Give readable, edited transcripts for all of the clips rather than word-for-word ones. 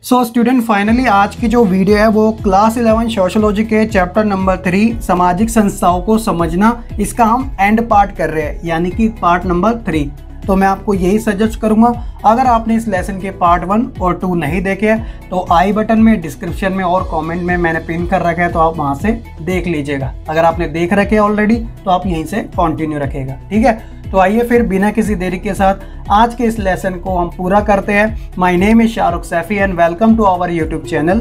So student finally आज की जो वीडियो है वो क्लास 11 सोशियोलॉजी के चैप्टर नंबर 3 सामाजिक संस्थाओं को समझना, इसका हम एंड पार्ट कर रहे हैं, यानी कि पार्ट नंबर 3। तो मैं आपको यही सजेस्ट करूंगा, अगर आपने इस लेसन के पार्ट 1 और 2 नहीं देखे हैं तो आई बटन में, डिस्क्रिप्शन में और कमेंट में मैंने पिन कर रखा है, तो आप वहां से देख लीजिएगा। अगर आपने देख रखे ऑलरेडी तो आप यहीं से कंटिन्यू रखेगा, ठीक है। तो आइए फिर बिना किसी देरी के साथ आज के इस लेसन को हम पूरा करते हैं। My name is Shahrukh Saifi and welcome to our YouTube channel.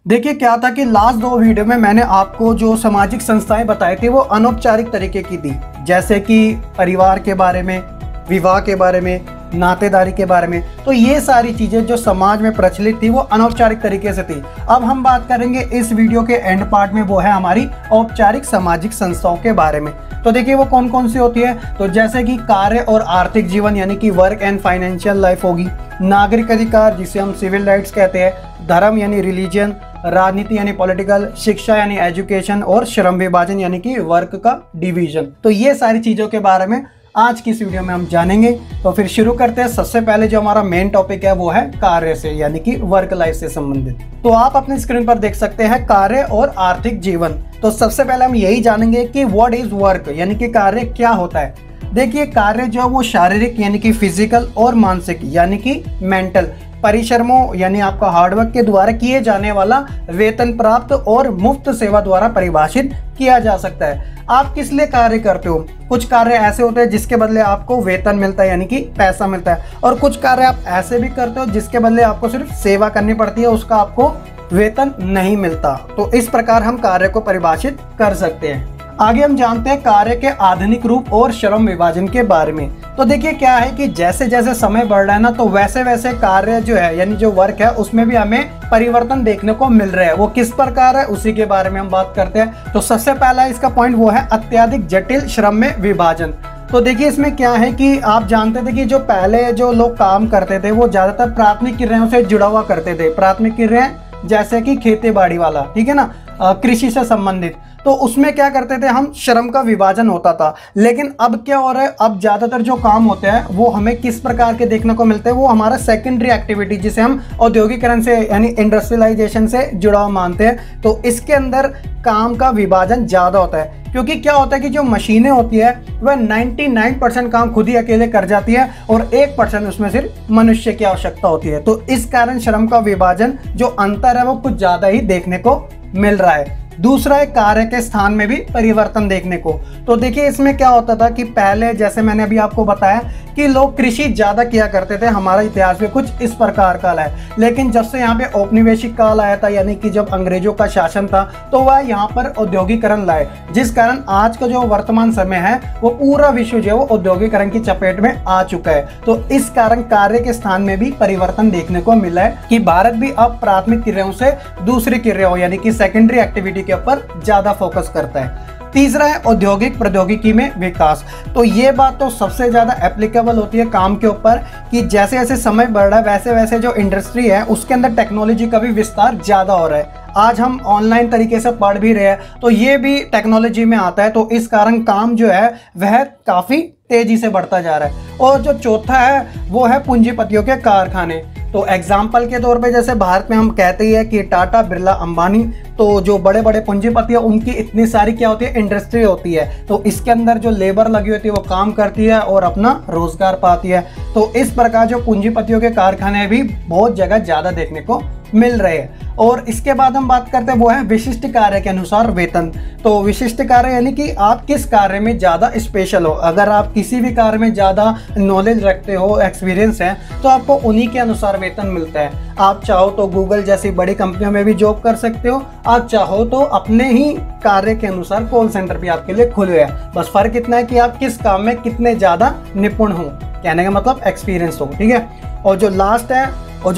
देखिए क्या था कि लास्ट 2 वीडियो में मैंने आपको जो सामाजिक संस्थाएं बताई थी वो अनौपचारिक तरीके की दी, जैसे कि परिवार के बारे में, विवाह के बारे में, नातेदारी के बारे में। तो ये सारी चीजें जो समाज में प्रचलित थी वो अनौपचारिक तरीके से थी। अब हम बात करेंगे इस वीडियो के एंड पार्ट में, वो है हमारी औपचारिक सामाजिक संस्थाओं के बारे में। तो देखिए वो कौन कौन सी होती है। तो जैसे कि कार्य और आर्थिक जीवन यानी कि वर्क एंड फाइनेंशियल लाइफ होगी, नागरिक अधिकार जिसे हम सिविल राइट्स कहते हैं, धर्म यानी रिलीजन, राजनीति यानी पॉलिटिकल, शिक्षा यानी एजुकेशन और श्रम विभाजन यानी कि वर्क का डिवीजन। तो ये सारी चीजों के बारे में आज की इस वीडियो में हम जानेंगे। तो फिर शुरू करते हैं। सबसे पहले जो हमारा मेन टॉपिक है वो है कार्य से, यानी कि वर्क लाइफ से संबंधित। तो आप अपनी स्क्रीन पर देख सकते हैं कार्य और आर्थिक जीवन। तो सबसे पहले हम यही जानेंगे कि व्हाट इज वर्क, यानी कि कार्य क्या होता है। देखिए कार्य जो है वो शारीरिक यानी कि फिजिकल और मानसिक यानी कि मेंटल परिश्रमों यानी आपका हार्डवर्क के द्वारा किए जाने वाला वेतन प्राप्त और मुफ्त सेवा द्वारा परिभाषित किया जा सकता है। आप किस लिए कार्य करते हो? कुछ कार्य ऐसे होते हैं जिसके बदले आपको वेतन मिलता है यानी कि पैसा मिलता है, और कुछ कार्य आप ऐसे भी करते हो जिसके बदले आपको सिर्फ सेवा करनी पड़ती है, उसका आपको वेतन नहीं मिलता। तो इस प्रकार हम कार्य को परिभाषित कर सकते हैं। आगे हम जानते हैं कार्य के आधुनिक रूप और श्रम विभाजन के बारे में। तो देखिए क्या है कि जैसे जैसे समय बढ़ रहा है ना, तो वैसे वैसे कार्य जो है यानी जो वर्क है उसमें भी हमें परिवर्तन देखने को मिल रहा है। वो किस प्रकार है उसी के बारे में हम बात करते हैं। तो सबसे पहला इसका पॉइंट वो है अत्यधिक जटिल श्रम में विभाजन। तो देखिए इसमें क्या है कि आप जानते थे कि जो पहले जो लोग काम करते थे वो ज्यादातर प्राथमिक क्रियाओं से जुड़ा हुआ करते थे। प्राथमिक क्रियाएं जैसे कि खेती बाड़ी वाला, ठीक है ना, कृषि से संबंधित। तो उसमें क्या करते थे हम, श्रम का विभाजन होता था। लेकिन अब क्या हो रहा है, अब ज्यादातर जो काम होते हैं वो हमें किस प्रकार के देखने को मिलते हैं, वो हमारा सेकेंडरी एक्टिविटी जिसे हम औद्योगिकरण से यानी इंडस्ट्रियलाइजेशन से जुड़ा हुआ मानते हैं। तो इसके अंदर काम का विभाजन ज्यादा होता है, क्योंकि क्या होता है कि जो मशीनें होती है वह 99% काम खुद ही अकेले कर जाती है और 1% उसमें सिर्फ मनुष्य की आवश्यकता होती है। तो इस कारण श्रम का विभाजन जो अंतर है वो कुछ ज्यादा ही देखने को मिल रहा है। दूसरा है कार्य के स्थान में भी परिवर्तन देखने को। तो देखिए इसमें क्या होता था कि पहले जैसे मैंने अभी आपको बताया कि लोग कृषि ज्यादा किया करते थे, हमारा इतिहास में कुछ इस प्रकार का है। लेकिन जब से यहाँ पे औपनिवेशिक काल आया था यानी कि जब अंग्रेजों का शासन था, तो वह यहाँ पर औद्योगिकरण लाए, जिस कारण आज का जो वर्तमान समय है वो पूरा विश्व जो है वो औद्योगिकरण की चपेट में आ चुका है। तो इस कारण कार्य के स्थान में भी परिवर्तन देखने को मिला है कि भारत भी अब प्राथमिक क्रियाओं से दूसरी क्रियाओं यानी कि सेकेंडरी एक्टिविटी के ऊपर ज्यादा फोकस करता है। तीसरा है औद्योगिक प्रौद्योगिकी में विकास। तो ये बात तो सबसे ज्यादा एप्लीकेबल होती है काम के ऊपर कि जैसे जैसे समय बढ़ रहा है वैसे वैसे जो इंडस्ट्री है उसके अंदर टेक्नोलॉजी का भी विस्तार ज्यादा हो रहा है। आज हम ऑनलाइन तरीके से पढ़ भी रहे हैं तो ये भी टेक्नोलॉजी में आता है। तो इस कारण काम जो है वह काफी तेजी से बढ़ता जा रहा है। और जो चौथा है वो है पूंजीपतियों के कारखाने। तो एग्जाम्पल के तौर पे जैसे भारत में हम कहते ही है कि टाटा, बिरला, अंबानी, तो जो बड़े बड़े पूंजीपति है उनकी इतनी सारी क्या होती है, इंडस्ट्री होती है। तो इसके अंदर जो लेबर लगी होती है वो काम करती है और अपना रोजगार पाती है। तो इस प्रकार जो पूंजीपतियों के कारखाने भी बहुत जगह ज्यादा देखने को मिल रहे हैं। और इसके बाद हम बात करते हैं वो है विशिष्ट कार्य के अनुसार वेतन। तो विशिष्ट कार्य यानी कि आप किस कार्य में ज्यादा स्पेशल हो। अगर आप किसी भी कार्य में ज्यादा नॉलेज रखते हो, एक्सपीरियंस है, तो आपको उन्हीं के अनुसार वेतन मिलता है। आप चाहो तो गूगल जैसी बड़ी कंपनियों में भी जॉब कर सकते हो, आप चाहो तो अपने ही कार्य के अनुसार कॉल सेंटर भी आपके लिए खुले हैं। बस फर्क इतना है कि आप किस काम में कितने ज्यादा निपुण हो, कहने का मतलब एक्सपीरियंस हो, ठीक है। और जो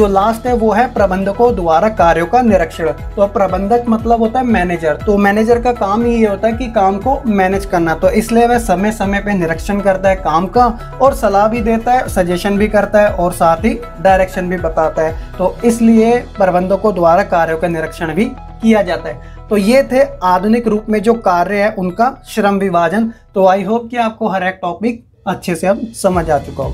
लास्ट है वो है प्रबंधकों द्वारा कार्यों का निरीक्षण। तो प्रबंधक मतलब होता है मैनेजर। तो मैनेजर का काम ही ये होता है कि काम को मैनेज करना। तो इसलिए वह समय समय पे निरीक्षण करता है काम का और सलाह भी देता है, सजेशन भी करता है और साथ ही डायरेक्शन भी बताता है। तो इसलिए प्रबंधकों द्वारा कार्यों का निरीक्षण भी किया जाता है। तो ये थे आधुनिक रूप में जो कार्य है उनका श्रम विभाजन। तो आई होप कि आपको हर एक टॉपिक अच्छे से अब समझ आ चुका हो।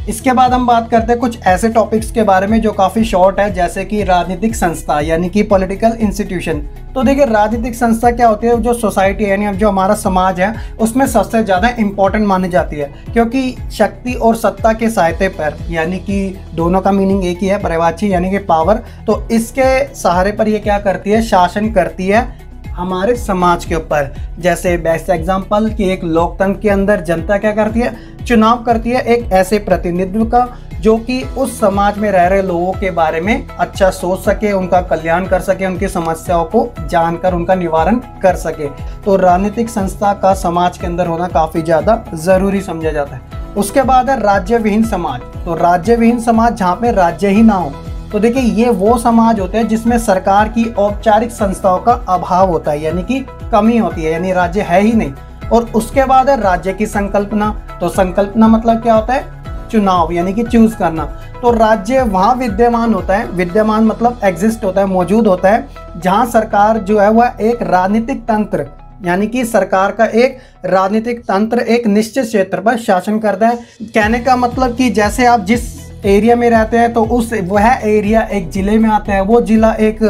इसके बाद हम बात करते हैं कुछ ऐसे टॉपिक्स के बारे में जो काफ़ी शॉर्ट है, जैसे कि राजनीतिक संस्था यानी कि पॉलिटिकल इंस्टीट्यूशन। तो देखिए राजनीतिक संस्था क्या होती है, जो सोसाइटी है यानी जो हमारा समाज है उसमें सबसे ज़्यादा इंपॉर्टेंट मानी जाती है, क्योंकि शक्ति और सत्ता के सहायते पर, यानी कि दोनों का मीनिंग एक ही है, पर्यायवाची यानी कि पावर, तो इसके सहारे पर ये क्या करती है, शासन करती है हमारे समाज के ऊपर। जैसे बेस्ट एग्जांपल कि एक लोकतंत्र के अंदर जनता क्या करती है, चुनाव करती है एक ऐसे प्रतिनिधित्व का जो कि उस समाज में रह रहे लोगों के बारे में अच्छा सोच सके, उनका कल्याण कर सके, उनकी समस्याओं को जानकर उनका निवारण कर सके। तो राजनीतिक संस्था का समाज के अंदर होना काफ़ी ज़्यादा ज़रूरी समझा जाता है। उसके बाद है राज्य विहीन समाज। तो राज्य विहीन समाज जहाँ पे राज्य ही ना हो, तो देखिए ये वो समाज होते हैं जिसमें सरकार की औपचारिक संस्थाओं का अभाव होता है, यानी कि कमी होती है, यानी राज्य है ही नहीं। और उसके बाद है राज्य की संकल्पना। तो संकल्पना मतलब क्या होता है, चुनाव यानी कि चूज करना। तो राज्य वहाँ विद्यमान होता है, विद्यमान मतलब एग्जिस्ट होता है, मौजूद होता है, जहाँ सरकार जो है वह एक राजनीतिक तंत्र, यानी कि सरकार का एक राजनीतिक तंत्र एक निश्चित क्षेत्र पर शासन करता है। कहने का मतलब कि जैसे आप जिस एरिया में रहते हैं तो उस वह एरिया एक जिले में आता है, वो जिला एक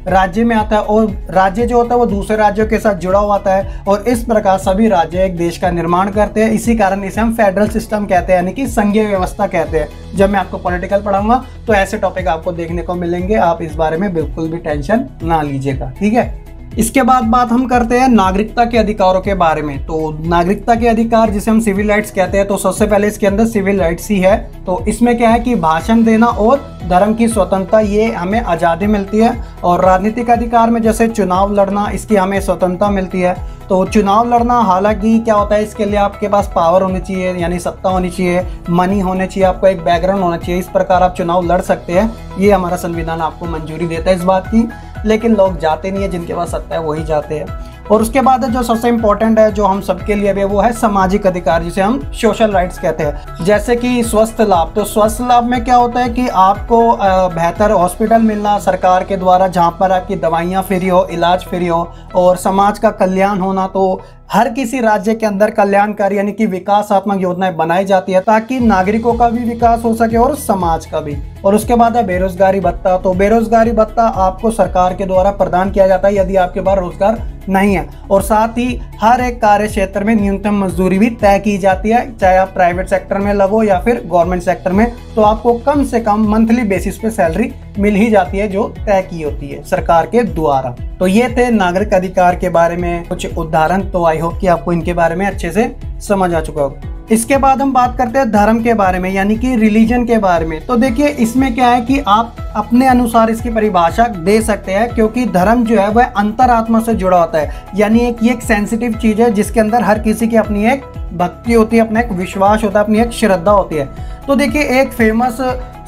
राज्य में आता है, और राज्य जो होता है वो दूसरे राज्यों के साथ जुड़ा हुआ आता है, और इस प्रकार सभी राज्य एक देश का निर्माण करते हैं। इसी कारण इसे हम फेडरल सिस्टम कहते हैं, यानी कि संघीय व्यवस्था कहते हैं। जब मैं आपको पॉलिटिकल पढ़ाऊंगा तो ऐसे टॉपिक आपको देखने को मिलेंगे, आप इस बारे में बिल्कुल भी टेंशन ना लीजिएगा, ठीक है। इसके बाद बात हम करते हैं नागरिकता के अधिकारों के बारे में। तो नागरिकता के अधिकार जिसे हम सिविल राइट्स कहते हैं, तो सबसे पहले इसके अंदर सिविल राइट्स ही है। तो इसमें क्या है कि भाषण देना और धर्म की स्वतंत्रता, ये हमें आज़ादी मिलती है। और राजनीतिक अधिकार में जैसे चुनाव लड़ना, इसकी हमें स्वतंत्रता मिलती है। तो चुनाव लड़ना, हालांकि क्या होता है, इसके लिए आपके पास पावर होनी चाहिए, यानी सत्ता होनी चाहिए, मनी होने चाहिए, आपको एक बैकग्राउंड होना चाहिए, इस प्रकार आप चुनाव लड़ सकते हैं। ये हमारा संविधान आपको मंजूरी देता है इस बात की, लेकिन लोग जाते नहीं है, जिनके पास सत्ता है वही जाते हैं। और उसके बाद जो सबसे इम्पोर्टेंट है, जो हम सबके लिए भी है, वो है सामाजिक अधिकार, जिसे हम सोशल राइट्स कहते हैं। जैसे कि स्वस्थ लाभ। तो स्वस्थ लाभ में क्या होता है कि आपको बेहतर हॉस्पिटल मिलना सरकार के द्वारा, जहाँ पर आपकी दवाइयाँ फ्री हो, इलाज फ्री हो, और समाज का कल्याण होना। तो हर किसी राज्य के अंदर कल्याणकारी यानी कि विकासात्मक योजनाएं बनाई जाती है, ताकि नागरिकों का भी विकास हो सके और समाज का भी। और उसके बाद है बेरोजगारी भत्ता। तो बेरोजगारी भत्ता आपको सरकार के द्वारा प्रदान किया जाता है यदि आपके पास रोजगार नहीं है। और साथ ही हर एक कार्य क्षेत्र में न्यूनतम मजदूरी भी तय की जाती है, चाहे आप प्राइवेट सेक्टर में लगो या फिर गवर्नमेंट सेक्टर में। तो आपको कम से कम मंथली बेसिस पे सैलरी मिल ही जाती है, जो तय की होती है सरकार के द्वारा। तो ये थे नागरिक अधिकार के बारे में कुछ उदाहरण। तो आई होप कि आपको इनके बारे में अच्छे से समझ आ चुका होगा। इसके बाद हम बात करते हैं धर्म के बारे में, यानी कि रिलीजन के बारे में। तो देखिए इसमें क्या है कि आप अपने अनुसार इसकी परिभाषा दे सकते हैं, क्योंकि धर्म जो है वह अंतरात्मा से जुड़ा होता है, यानी ये एक सेंसिटिव चीज है जिसके अंदर हर किसी की अपनी एक भक्ति होती है, अपना एक विश्वास होता है, अपनी एक श्रद्धा होती है। तो देखिए एक फेमस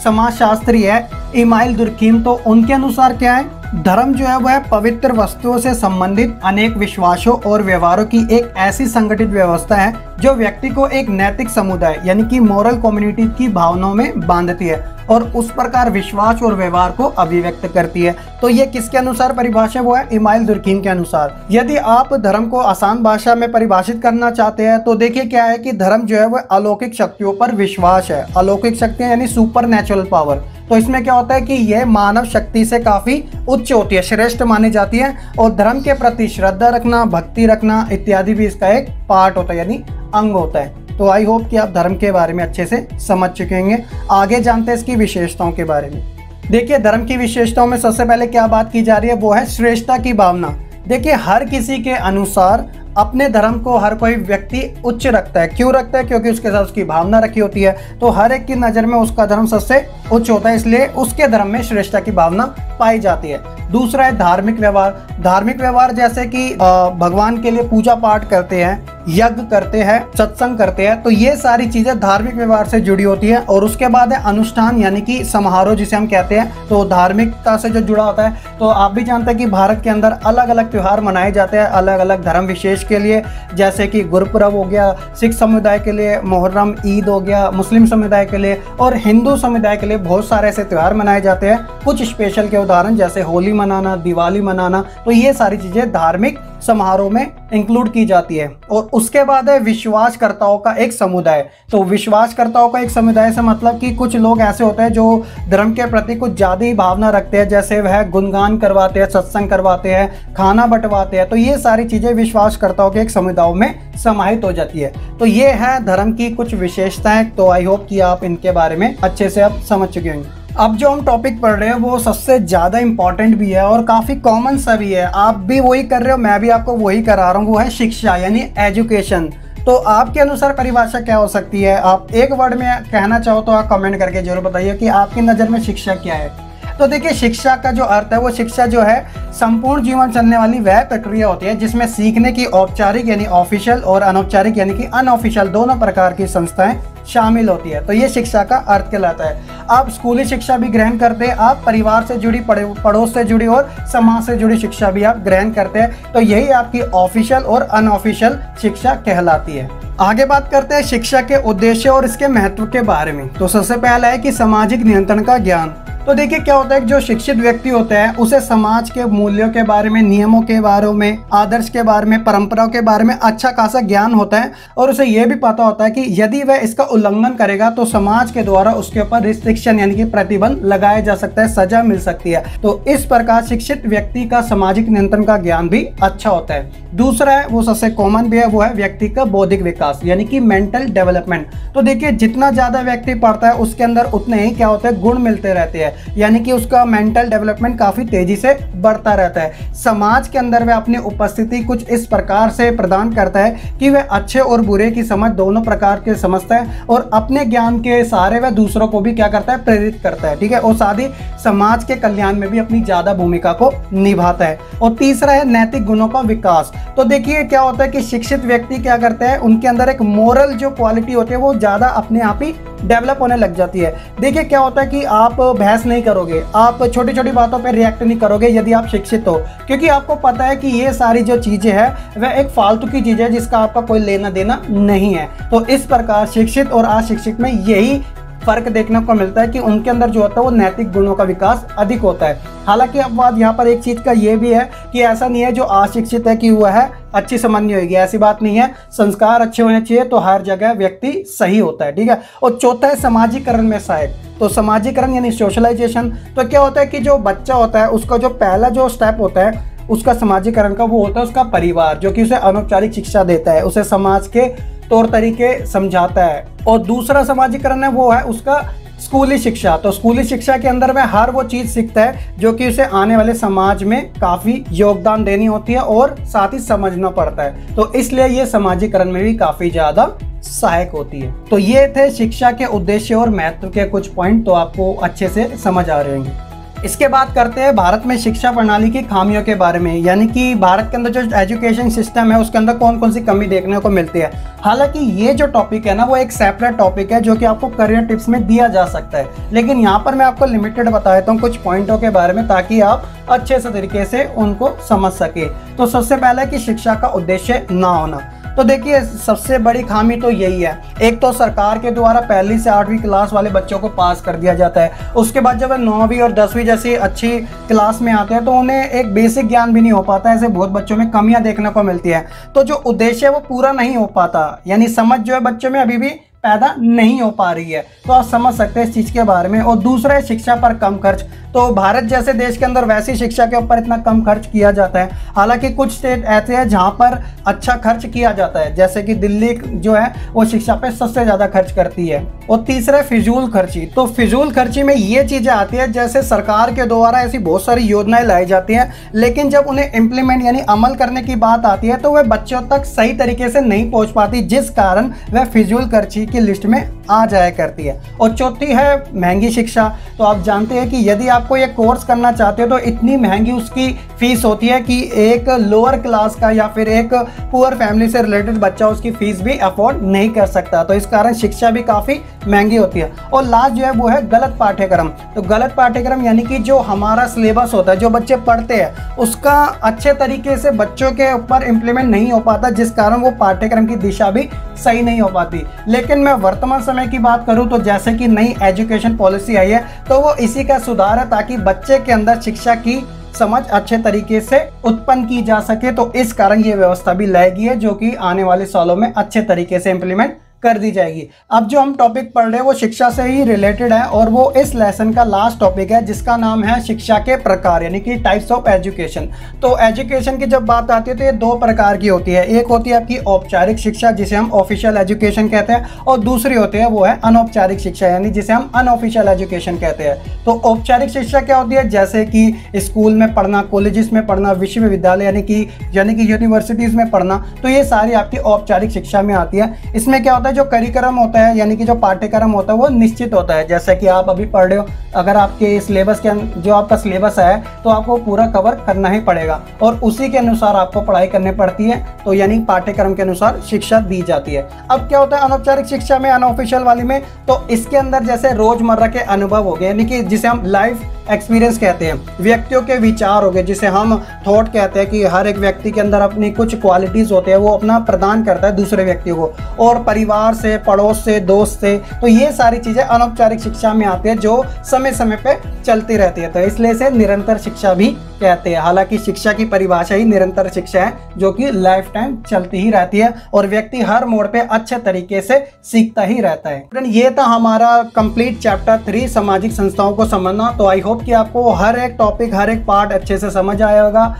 समाजशास्त्री है इमाइल दुर्खीम। तो उनके अनुसार क्या है, धर्म जो है वह पवित्र वस्तुओं से संबंधित अनेक विश्वासों और व्यवहारों की एक ऐसी संगठित व्यवस्था है जो व्यक्ति को एक नैतिक समुदाय यानी कि मोरल कम्युनिटी की भावनाओं में बांधती है और उस प्रकार विश्वास और व्यवहार को अभिव्यक्त करती है। तो ये किसके अनुसार परिभाषा, वो है इमाइल दुर्खीम के अनुसार। यदि आप धर्म को आसान भाषा में परिभाषित करना चाहते हैं तो देखिए क्या है कि धर्म जो है वह अलौकिक शक्तियों पर विश्वास है। अलौकिक शक्तियां यानी सुपर नेचुरल पावर। तो इसमें क्या होता है कि यह मानव शक्ति से काफी उच्च होती है, श्रेष्ठ मानी जाती है, और धर्म के प्रति श्रद्धा रखना, भक्ति रखना इत्यादि भी इसका एक पार्ट होता है, यानी अंग होता है। तो आई होप कि आप धर्म के बारे में अच्छे से समझ चुके होंगे। आगे जानते हैं इसकी विशेषताओं के बारे में। देखिए धर्म की विशेषताओं में सबसे पहले क्या बात की जा रही है, वो है श्रेष्ठता की भावना। देखिए हर किसी के अनुसार अपने धर्म को हर कोई व्यक्ति उच्च रखता है। क्यों रखता है? क्योंकि उसके साथ उसकी भावना रखी होती है। तो हर एक की नज़र में उसका धर्म सबसे उच्च होता है, इसलिए उसके धर्म में श्रेष्ठता की भावना पाई जाती है। दूसरा है धार्मिक व्यवहार। धार्मिक व्यवहार जैसे कि भगवान के लिए पूजा पाठ करते हैं, यज्ञ करते हैं, सत्संग करते हैं, तो ये सारी चीजें धार्मिक व्यवहार से जुड़ी होती है। और उसके बाद है अनुष्ठान यानी कि समारोह जिसे हम कहते हैं, तो धार्मिकता से जो जुड़ा होता है। तो आप भी जानते हैं कि भारत के अंदर अलग अलग त्यौहार मनाए जाते हैं अलग अलग धर्म विशेष के लिए, जैसे कि गुरपुरब हो गया सिख समुदाय के लिए, मुहर्रम ईद हो गया मुस्लिम समुदाय के लिए, और हिंदू समुदाय के लिए बहुत सारे ऐसे त्यौहार मनाए जाते हैं। कुछ स्पेशल के उदाहरण जैसे होली मनाना, दिवाली मनाना, तो ये सारी चीजें धार्मिक समारोह में इंक्लूड की जाती है। और उसके बाद है विश्वासकर्ताओं का एक समुदाय। तो विश्वासकर्ताओं का एक समुदाय से मतलब कि कुछ लोग ऐसे होते हैं जो धर्म के प्रति कुछ ज़्यादा ही भावना रखते हैं, जैसे वह गुणगान करवाते हैं, सत्संग करवाते हैं, खाना बंटवाते हैं। तो ये सारी चीज़ें विश्वासकर्ताओं के एक समुदाय में समाहित हो जाती है। तो ये है धर्म की कुछ विशेषताएं। तो आई होप कि आप इनके बारे में अच्छे से अब समझ चुके होंगे। अब जो हम टॉपिक पढ़ रहे हैं वो सबसे ज़्यादा इम्पॉर्टेंट भी है और काफ़ी कॉमन सा भी है। आप भी वही कर रहे हो, मैं भी आपको वही करा रहा हूँ, वो है शिक्षा यानी एजुकेशन। तो आपके अनुसार परिभाषा क्या हो सकती है? आप एक वर्ड में कहना चाहो तो आप कमेंट करके जरूर बताइए कि आपकी नज़र में शिक्षा क्या है। तो देखिए, शिक्षा का जो अर्थ है वो शिक्षा जो है संपूर्ण जीवन चलने वाली वह प्रक्रिया होती है जिसमें सीखने की औपचारिक यानी ऑफिशियल और अनौपचारिक यानी कि अनऑफिशियल दोनों प्रकार की संस्थाएं शामिल होती है। तो ये शिक्षा का अर्थ कहलाता है। आप स्कूली शिक्षा भी ग्रहण करते हैं, आप परिवार से जुड़ी, पड़ोस से जुड़ी और समाज से जुड़ी शिक्षा भी आप ग्रहण करते हैं। तो यही आपकी ऑफिशियल और अनऑफिशियल शिक्षा कहलाती है। आगे बात करते हैं शिक्षा के उद्देश्य और इसके महत्व के बारे में। तो सबसे पहला है कि सामाजिक नियंत्रण का ज्ञान। तो देखिए क्या होता है कि जो शिक्षित व्यक्ति होता है उसे समाज के मूल्यों के बारे में, नियमों के बारे में, आदर्श के बारे में, परंपराओं के बारे में अच्छा खासा ज्ञान होता है और उसे यह भी पता होता है कि यदि वह इसका उल्लंघन करेगा तो समाज के द्वारा उसके ऊपर रिस्ट्रिक्शन यानी कि प्रतिबंध लगाया जा सकता है, सजा मिल सकती है। तो इस प्रकार शिक्षित व्यक्ति का सामाजिक नियंत्रण का ज्ञान भी अच्छा होता है। दूसरा है, वो सबसे कॉमन भी है, वो है व्यक्ति का बौद्धिक विकास यानी कि मेंटल डेवलपमेंट। तो देखिए, जितना ज्यादा व्यक्ति पढ़ता है उसके अंदर उतने ही क्या होते हैं, गुण मिलते रहते हैं, यानी कि उसका मेंटल डेवलपमेंट काफी तेजी से बढ़ता रहता है। समाज के अंदर वह अपनी उपस्थिति कुछ इस प्रकार से प्रदान करता है कि वह अच्छे और बुरे की समझ दोनों प्रकार के समझता है और अपने ज्ञान के सहारे वह दूसरों को भी क्या करता है, प्रेरित करता है। ठीक है, और साथ ही समाज के कल्याण में भी अपनी ज्यादा भूमिका को निभाता है। और तीसरा है नैतिक गुणों का विकास। तो देखिए क्या होता है कि शिक्षित व्यक्ति क्या करते हैं, उनके अंदर एक मोरल जो क्वालिटी होती है वो ज्यादा अपने आप ही डेवलप होने लग जाती है। देखिए क्या होता है कि आप बहस नहीं करोगे, आप छोटी छोटी बातों पर रिएक्ट नहीं करोगे यदि आप शिक्षित हो, क्योंकि आपको पता है कि ये सारी जो चीजें हैं वह एक फालतू की चीज है जिसका आपका कोई लेना देना नहीं है। तो इस प्रकार शिक्षित और अशिक्षित में यही फर्क देखने को मिलता है कि उनके अंदर जो होता है वो नैतिक गुणों का विकास अधिक होता है। हालांकि अब बात यहाँ पर एक चीज का ये भी है कि ऐसा नहीं है जो अशिक्षित है कि वह है अच्छी समझ नहीं होगी, ऐसी बात नहीं है। संस्कार अच्छे होने चाहिए तो हर जगह व्यक्ति सही होता है। ठीक है, और चौथा है समाजीकरण में सहायक। तो समाजीकरण यानी सोशलाइजेशन। तो क्या होता है कि जो बच्चा होता है उसका जो पहला जो स्टेप होता है उसका समाजीकरण का वो होता है उसका परिवार, जो कि उसे अनौपचारिक शिक्षा देता है, उसे समाज के तौर तरीके समझाता है। और दूसरा समाजीकरण है वो है उसका स्कूली शिक्षा। तो स्कूली शिक्षा के अंदर में हर वो चीज सीखता है जो कि उसे आने वाले समाज में काफी योगदान देनी होती है और साथ ही समझना पड़ता है। तो इसलिए ये समाजीकरण में भी काफी ज्यादा सहायक होती है। तो ये थे शिक्षा के उद्देश्य और महत्व के कुछ पॉइंट, तो आपको अच्छे से समझ आ रहे होंगे। इसके बाद करते हैं भारत में शिक्षा प्रणाली की खामियों के बारे में, यानी कि भारत के अंदर जो एजुकेशन सिस्टम है उसके अंदर कौन कौन सी कमी देखने को मिलती है। हालांकि ये जो टॉपिक है ना वो एक सेपरेट टॉपिक है जो कि आपको करियर टिप्स में दिया जा सकता है, लेकिन यहाँ पर मैं आपको लिमिटेड बता देता हूँ कुछ पॉइंटों के बारे में ताकि आप अच्छे से तरीके से उनको समझ सके। तो सबसे पहला है कि शिक्षा का उद्देश्य ना होना। तो देखिए सबसे बड़ी खामी तो यही है। एक तो सरकार के द्वारा 1ली से 8वीं क्लास वाले बच्चों को पास कर दिया जाता है, उसके बाद जब वे 9वीं और 10वीं जैसी अच्छी क्लास में आते हैं तो उन्हें एक बेसिक ज्ञान भी नहीं हो पाता। ऐसे बहुत बच्चों में कमियां देखने को मिलती है। तो जो उद्देश्य है वो पूरा नहीं हो पाता, यानी समझ जो है बच्चों में अभी भी पैदा नहीं हो पा रही है। तो आप समझ सकते हैं इस चीज़ के बारे में। और दूसरा है शिक्षा पर कम खर्च। तो भारत जैसे देश के अंदर वैसी शिक्षा के ऊपर इतना कम खर्च किया जाता है। हालांकि कुछ स्टेट ऐसे हैं जहां पर अच्छा खर्च किया जाता है, जैसे कि दिल्ली जो है वो शिक्षा पे सबसे ज़्यादा खर्च करती है। और तीसरा फिजूल खर्ची। तो फिजूल खर्ची में ये चीज़ें आती है जैसे सरकार के द्वारा ऐसी बहुत सारी योजनाएं लाई जाती हैं, लेकिन जब उन्हें इम्प्लीमेंट यानी अमल करने की बात आती है तो वह बच्चों तक सही तरीके से नहीं पहुँच पाती, जिस कारण वह फिजूल खर्ची की लिस्ट में आ जाया करती है। और चौथी है महंगी शिक्षा। तो आप जानते हैं कि यदि आपको ये कोर्स करना चाहते हो तो इतनी महंगी उसकी फीस होती है कि एक लोअर क्लास का या फिर एक पुअर फैमिली से रिलेटेड बच्चा उसकी फीस भी अफोर्ड नहीं कर सकता। तो इस कारण शिक्षा भी काफ़ी महंगी होती है। और लास्ट जो है वो है गलत पाठ्यक्रम। तो गलत पाठ्यक्रम यानी कि जो हमारा सिलेबस होता है, जो बच्चे पढ़ते हैं उसका अच्छे तरीके से बच्चों के ऊपर इम्प्लीमेंट नहीं हो पाता, जिस कारण वो पाठ्यक्रम की दिशा भी सही नहीं हो पाती। लेकिन लेकिन मैं वर्तमान समय की बात करूं तो जैसे कि नई एजुकेशन पॉलिसी आई है तो वो इसी का सुधार है, ताकि बच्चे के अंदर शिक्षा की समझ अच्छे तरीके से उत्पन्न की जा सके। तो इस कारण ये व्यवस्था भी लाई गई है, जो कि आने वाले सालों में अच्छे तरीके से इम्प्लीमेंट कर दी जाएगी। अब जो हम टॉपिक पढ़ रहे हैं वो शिक्षा से ही रिलेटेड है, और वो इस लेसन का लास्ट टॉपिक है जिसका नाम है शिक्षा के प्रकार, यानी कि टाइप्स ऑफ एजुकेशन। तो एजुकेशन की जब बात आती है तो ये दो प्रकार की होती है। एक होती है आपकी औपचारिक शिक्षा जिसे हम ऑफिशियल एजुकेशन कहते हैं, और दूसरी होती है वो है अनौपचारिक शिक्षा, यानी जिसे हम अनऑफिशियल एजुकेशन कहते हैं। तो औपचारिक शिक्षा क्या होती है, जैसे कि स्कूल में पढ़ना, कॉलेजेस में पढ़ना, विश्वविद्यालय यानी कि यूनिवर्सिटीज में पढ़ना, तो ये सारी आपकी औपचारिक शिक्षा में आती है। इसमें क्या होता है, जो करिकुलम होता है यानी कि जो पाठ्यक्रम होता है वो निश्चित होता है। जैसे कि आप अभी पढ़ रहे हो, अगर आपके सिलेबस के जो आपका सिलेबस है तो आपको पूरा कवर करना ही पड़ेगा, और उसी के अनुसार आपको पढ़ाई करनी पड़ती है। तो यानी पाठ्यक्रम के अनुसार शिक्षा दी जाती है। अब क्या होता है अनौपचारिक शिक्षा में, अनऑफिशियल वाली में, तो इसके अंदर जैसे रोजमर्रा के अनुभव हो गए, यानी कि जिसे हम लाइफ एक्सपीरियंस कहते हैं, व्यक्तियों के विचार हो गए जिसे हम थॉट कहते हैं, कि हर एक व्यक्ति के अंदर अपनी कुछ क्वालिटीज होते हैं वो अपना प्रदान करता है दूसरे व्यक्तियों को, और परिवार से, पड़ोस से, दोस्त से। तो ये सारी चीजें अनौपचारिक शिक्षा में आती है जो समय समय पे चलती रहती है। तो इसलिए इसे निरंतर शिक्षा भी कहते हैं। हालांकि शिक्षा की परिभाषा ही निरंतर शिक्षा है, जो कि लाइफ टाइम चलती ही रहती है और व्यक्ति हर मोड़ पे अच्छे तरीके से सीखता ही रहता है। फ्रेंड, ये था हमारा कंप्लीट चैप्टर 3 सामाजिक संस्थाओं को समझना। तो आई होप कि आपको हर एक टॉपिक, हर एक पार्ट अच्छे से समझ आया होगा।